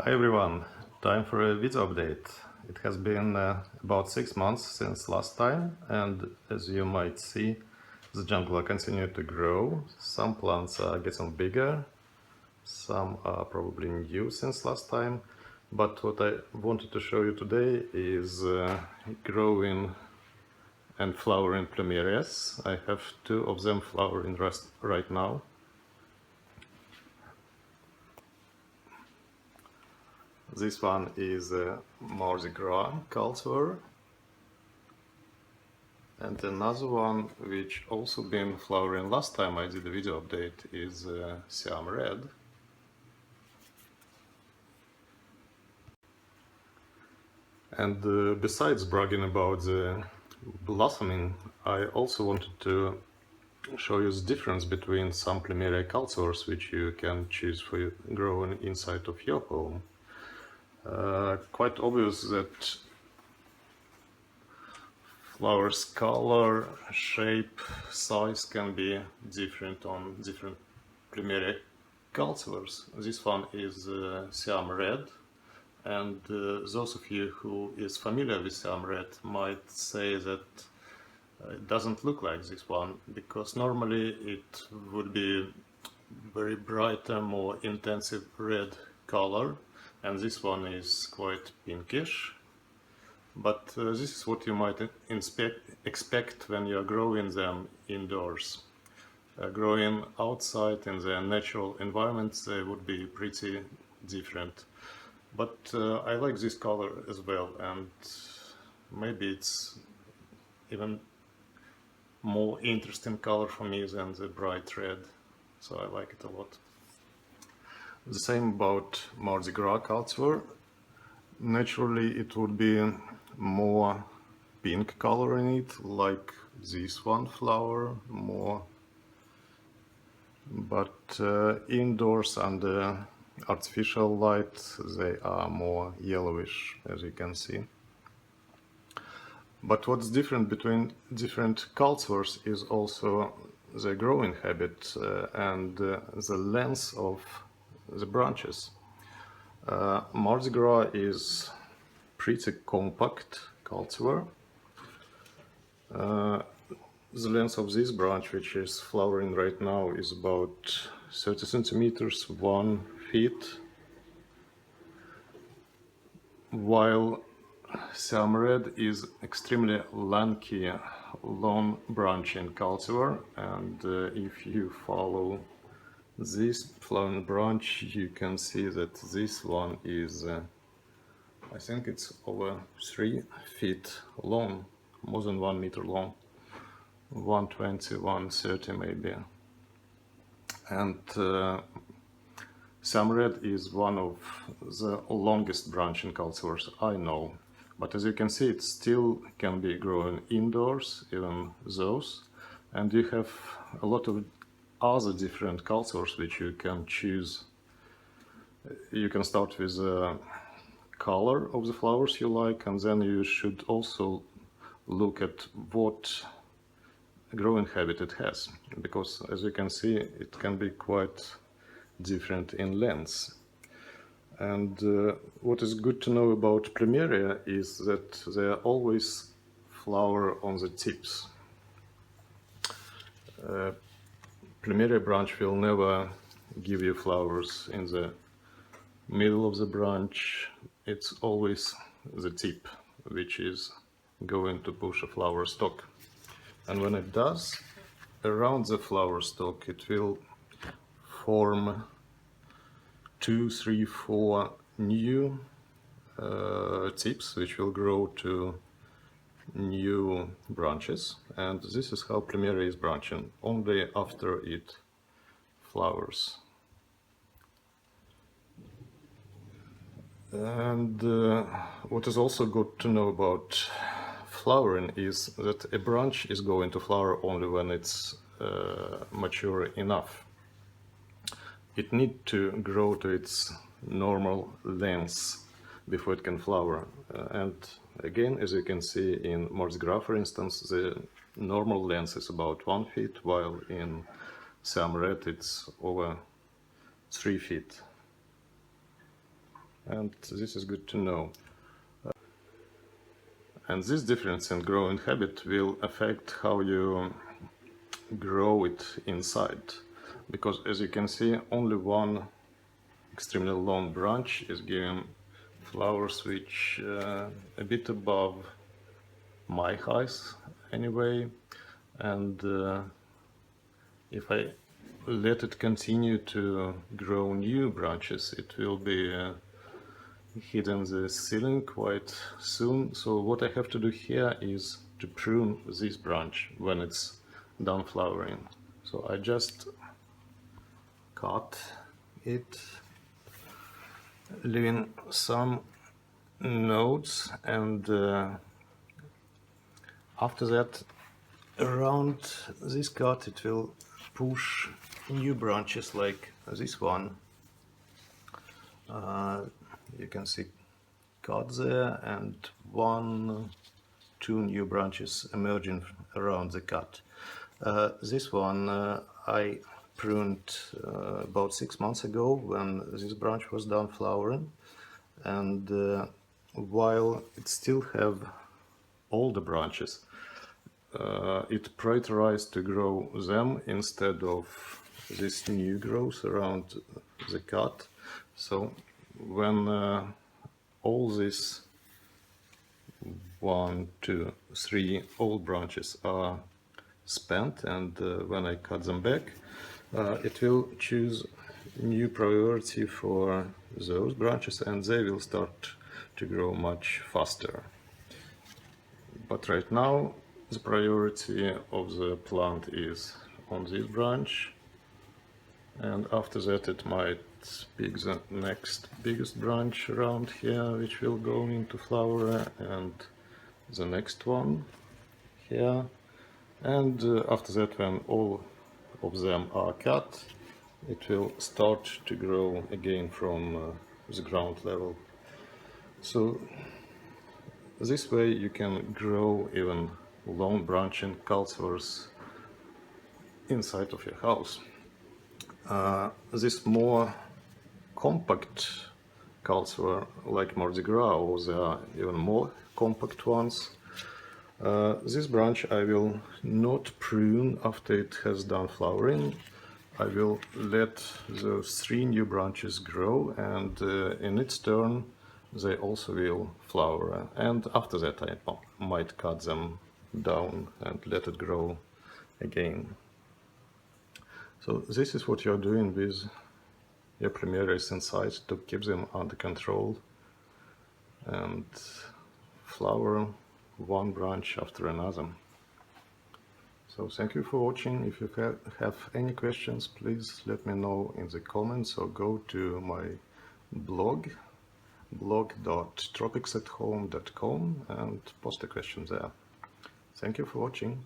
Hi everyone, time for a video update. It has been about 6 months since last time, and as you might see, the jungle continued to grow. Some plants are getting bigger, some are probably new since last time, but what I wanted to show you today is growing and flowering plumerias. I have 2 of them flowering right now. This one is a Mardi Gras cultivar, and another one which also been flowering last time I did a video update is Siam Red. And besides bragging about the blossoming, I also wanted to show you the difference between some Plumeria cultivars which you can choose for growing inside of your home. Quite obvious that flowers color, shape, size can be different on different Plumeria cultivars. This one is Siam Red, and those of you who is familiar with Siam Red might say that it doesn't look like this one, because normally it would be very brighter, more intensive red color, and this one is quite pinkish. But this is what you might expect when you are growing them indoors. Growing outside in the natural environment, they would be pretty different. But I like this color as well, and maybe it's even more interesting color for me than the bright red, so I like it a lot. The same about Mardi Gras cultivar. Naturally it would be more pink color in it, like this one flower, more, but indoors under artificial light they are more yellowish, as you can see. But what's different between different cultivars is also the growing habit and the length of the branches. Mardi Gras is pretty compact cultivar. The length of this branch, which is flowering right now, is about 30 centimeters, 1 feet, while Siam Red is extremely lanky, long branching cultivar, and if you follow this flowering branch, you can see that this one is, I think it's over 3 feet long, more than 1 meter long, 120, 130 maybe. And Siam Red is one of the longest branching cultivars I know. But as you can see, it still can be grown indoors, even those. And you have a lot of other different cultivars which you can choose. You can start with the color of the flowers you like, and then you should also look at what growing habit it has, because as you can see, it can be quite different in length. And what is good to know about Plumeria is that they always flower on the tips. Plumeria branch will never give you flowers in the middle of the branch. It's always the tip which is going to push a flower stalk. And when it does, around the flower stalk it will form 2, 3, 4 new tips which will grow to new branches, and this is how Plumeria is branching, only after it flowers. And what is also good to know about flowering is that a branch is going to flower only when it's mature enough. It needs to grow to its normal length before it can flower. And again, as you can see in Mardi Gras, for instance, the normal length is about 1 feet, while in Siam Red it's over 3 feet. and this is good to know. And this difference in growing habit will affect how you grow it inside, because as you can see, only one extremely long branch is giving flowers which a bit above my height anyway, and if I let it continue to grow new branches, it will be hitting the ceiling quite soon. So what I have to do here is to prune this branch when it's done flowering. So I just cut it, leaving some nodes, and after that, around this cut it will push new branches like this one. You can see cut there, and two new branches emerging around the cut. This one I pruned about 6 months ago when this branch was done flowering, and while it still have older branches, it prioritized to grow them instead of this new growth around the cut. So when all these 1, 2, 3 old branches are spent, and when I cut them back, it will choose new priority for those branches, and they will start to grow much faster. But right now the priority of the plant is on this branch, and after that it might pick the next biggest branch around here which will go into flower, and the next one here, and after that, when all of them are cut, it will start to grow again from the ground level. So this way you can grow even long branching cultivars inside of your house. This more compact cultivar like Mardi Gras, or there are even more compact ones, this branch I will not prune after it has done flowering. I will let those 3 new branches grow, and in its turn they also will flower, and after that I might cut them down and let it grow again. So this is what you're doing with your Plumerias inside to keep them under control and flower one branch after another. So thank you for watching. If you have any questions, please let me know in the comments, or go to my blog, blog.tropicsathome.com, and post a question there. Thank you for watching.